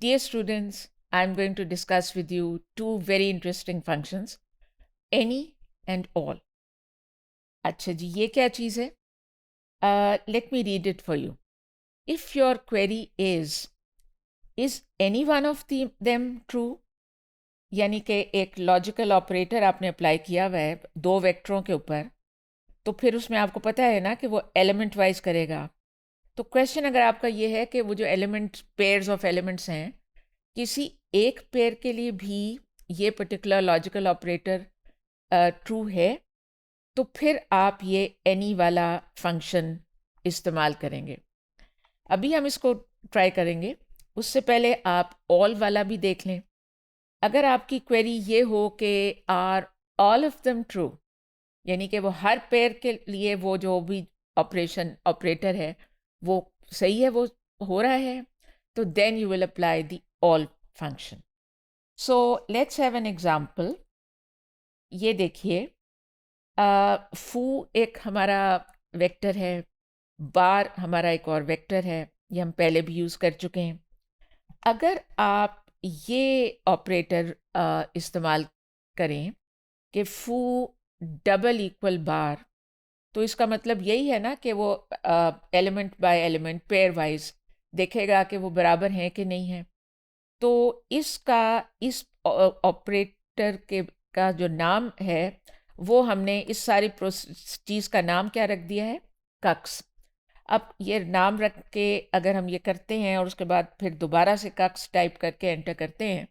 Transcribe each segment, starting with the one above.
Dear students, I'm going to discuss with you two very interesting functions, any and all. अच्छा जी, ये क्या चीज़ है? Let me read it for you. If your query is any one of them true? यानी कि एक logical operator आपने apply किया हुआ है दो वेक्टरों के ऊपर, तो फिर उसमें आपको पता है ना कि वो एलिमेंट वाइज करेगा। तो क्वेश्चन अगर आपका ये है कि वो जो एलिमेंट पेयर्स ऑफ एलिमेंट्स हैं, किसी एक पेयर के लिए भी ये पर्टिकुलर लॉजिकल ऑपरेटर ट्रू है, तो फिर आप ये एनी वाला फंक्शन इस्तेमाल करेंगे। अभी हम इसको ट्राई करेंगे, उससे पहले आप ऑल वाला भी देख लें। अगर आपकी क्वेरी ये हो कि are all of them true, यानी कि वो हर पेयर के लिए वो जो भी ऑपरेटर है वो सही है, वो हो रहा है, तो then you will apply the all function. So let's have an example. ये देखिए, फू एक हमारा वेक्टर है, बार हमारा एक और वेक्टर है, ये हम पहले भी यूज़ कर चुके हैं। अगर आप ये ऑपरेटर इस्तेमाल करें कि फू डबल इक्वल बार, तो इसका मतलब यही है ना कि वो element by element pair wise देखेगा कि वो बराबर हैं कि नहीं है। तो इसका इस ऑपरेटर के का जो नाम है, वो हमने इस सारी चीज़ का नाम क्या रख दिया है? कक्स। अब ये नाम रख के अगर हम ये करते हैं और उसके बाद फिर दोबारा से कक्स टाइप करके एंटर करते हैं,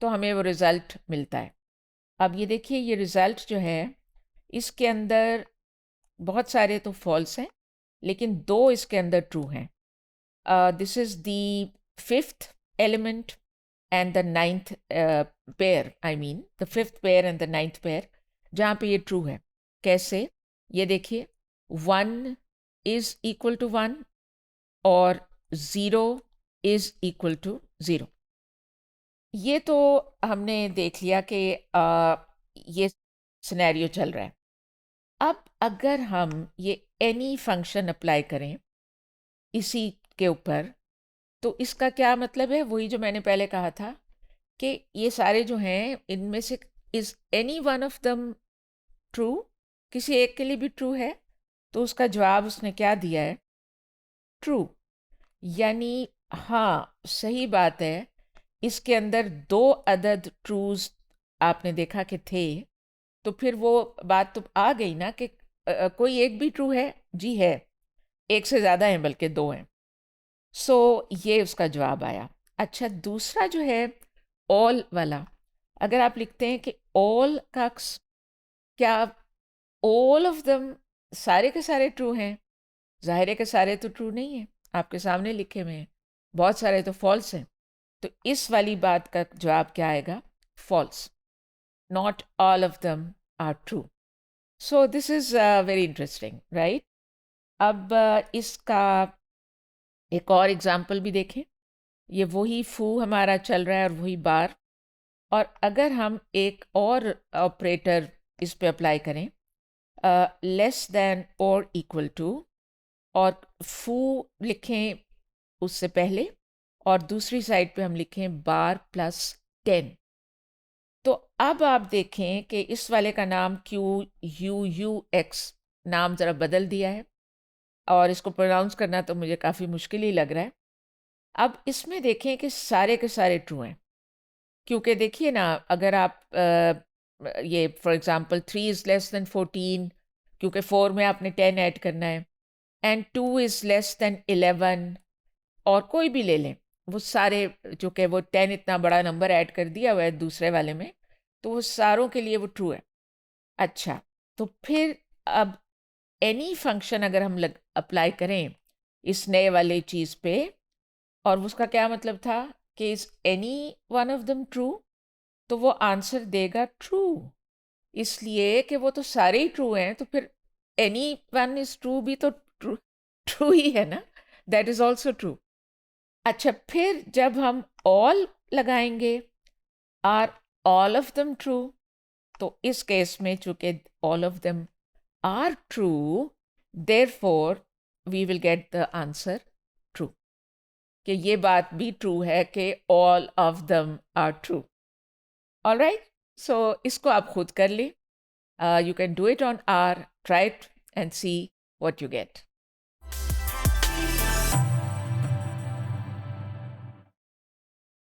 तो हमें वो रिज़ल्ट मिलता है। अब ये देखिए, ये रिज़ल्ट जो है इसके अंदर बहुत सारे तो फॉल्स हैं, लेकिन दो इसके अंदर ट्रू हैं। This is the fifth element and the ninth pair, I mean the fifth pair and the ninth pair, जहाँ पे ये ट्रू है। कैसे? ये देखिए, 1 इज़ इक्वल टू 1 और 0 इज़ इक्वल टू 0। ये तो हमने देख लिया कि ये सिनेरियो चल रहा है। अब अगर हम ये एनी फंक्शन अप्लाई करें इसी के ऊपर, तो इसका क्या मतलब है? वही जो मैंने पहले कहा था कि ये सारे जो हैं इनमें से is any one of them true, किसी एक के लिए भी ट्रू है, तो उसका जवाब उसने क्या दिया है? ट्रू। यानी हाँ, सही बात है, इसके अंदर दो अदद ट्रूज आपने देखा कि थे, तो फिर वो बात तो आ गई ना कि कोई एक भी ट्रू है? जी है, एक से ज़्यादा हैं, बल्कि दो हैं। सो ये उसका जवाब आया। अच्छा, दूसरा जो है ऑल वाला, अगर आप लिखते हैं कि ऑल कक्स, क्या ऑल ऑफ दम सारे के सारे ट्रू हैं? ज़ाहिर है कि सारे तो ट्रू नहीं हैं, आपके सामने लिखे हुए हैं, बहुत सारे तो फॉल्स हैं। तो इस वाली बात का जवाब क्या आएगा? False. Not all of them are true. So this is very interesting, right? अब इसका एक और एग्जाम्पल भी देखें। ये वही फू हमारा चल रहा है और वही बार, और अगर हम एक और ऑपरेटर इस पे अप्लाई करें, लेस देन और इक्वल टू, और फू लिखें उससे पहले, और दूसरी साइड पे हम लिखें बार प्लस 10, तो अब आप देखें कि इस वाले का नाम QUUX नाम ज़रा बदल दिया है, और इसको प्रोनाउंस करना तो मुझे काफ़ी मुश्किल ही लग रहा है। अब इसमें देखें कि सारे के सारे ट्रू हैं, क्योंकि देखिए ना, अगर आप ये for example 3 is less than 14, क्योंकि 4 में आपने 10 ऐड करना है, एंड 2 इज़ लेस देन 11, और कोई भी ले लें, वो सारे, चूँकि वो 10 इतना बड़ा नंबर ऐड कर दिया हुआ है दूसरे वाले में, तो वो सारों के लिए वो ट्रू है। अच्छा, तो फिर अब एनी फंक्शन अगर हम अप्लाई करें इस नए वाले चीज़ पे, और उसका क्या मतलब था कि is any one of them true, तो वो आंसर देगा ट्रू, इसलिए कि वो तो सारे ही ट्रू हैं, तो फिर एनी वन इज़ ट्रू भी तो ट्रू ट्रू ही है ना, दैट इज़ ऑल्सो ट्रू। अच्छा, फिर जब हम ऑल लगाएंगे, are all of them true, तो इस केस में चूंकि all of them are true, therefore we will get the answer true. कि ये बात भी ट्रू है कि all of them are true. All right, so इसको आप खुद कर लें. You can do it on R, try it and see what you get.